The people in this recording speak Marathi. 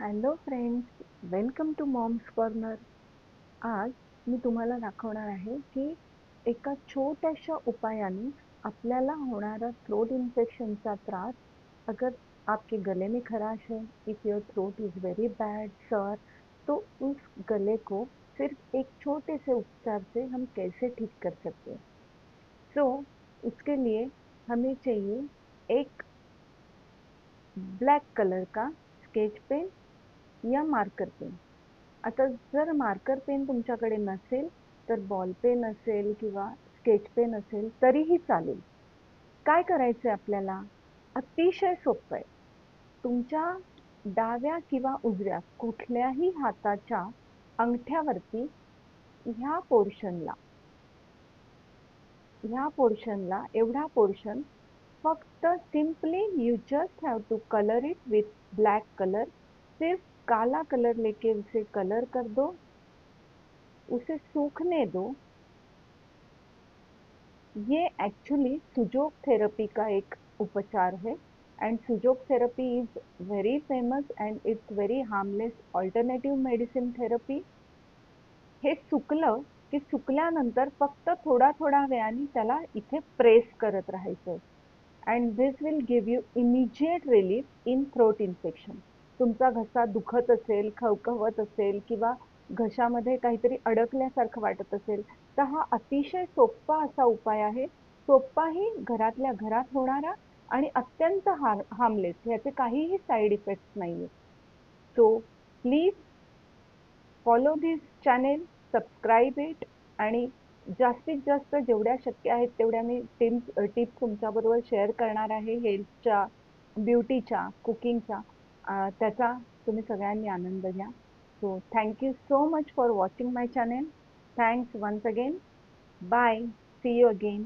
Hello friends, welcome to mom's corner. आज मी तुम्हाला दाखवणार आहे की एका छोट्याशा उपायाने आपल्याला होणारा थ्रोट इन्फेक्शनचा त्रास, अगर आपके गले में खराश है, if your throat is very bad sir, तो उस गले को सिर्फ एक छोटे से उपचार से हम कैसे ठीक कर सकते हैं. सो उसके लिए हमें चाहिए एक ब्लॅक कलर का स्केच पेन या मार्कर पेन. आता जर मार्कर पेन तुमच्याकडे नसेल तर बॉल पेन असेल किंवा स्केच पेन असेल तरीही चालेल. काय करायचं आहे आपल्याला? अतिशय सोपं आहे. तुमच्या डाव्या किंवा उजव्या कुठल्याही हाताच्या अंगठ्यावरती ह्या पोर्शनला एवढा पोर्शन फक्त simply you just have to colour it with black colour. सिर्फ काला कलर लेके उसे कलर कर दो, उसे सूखने दो. ये एक्चुअली सुजोग थेरेपी का एक उपचार है end सुजोग therapy is very famous end it's very harmless alternative medicine therapy. हे सुकलं की सुकल्यानंतर फक्त थोडा थोडा वेळाने त्याला इथे प्रेस करत राहायचं. And this will give you immediate relief in throat infection. तुमचा घसा दुखत असेल, खवखवत असेल किंवा घशामध्ये काहीतरी अडकल्यासारखं वाटत असेल तर हा अतिशय सोप्पा असा उपाय आहे. सोप्पाही, घरातल्या घरात होणारा आणि अत्यंत हार्मलेस. ह्याचे काहीही साईड इफेक्ट्स नाहीये. So please follow this channel, subscribe it आणि जास्तीत जास्त जेवढ्या शक्य आहेत तेवढ्या मी टिप्स तुमच्याबरोबर शेअर करणार आहे हेल्थच्या, ब्युटीच्या, कुकिंगच्या. त्याचा तुम्ही सगळ्यांनी आनंद घ्या. So thank you so much for watching my channel. Thanks once again. Bye. See you again.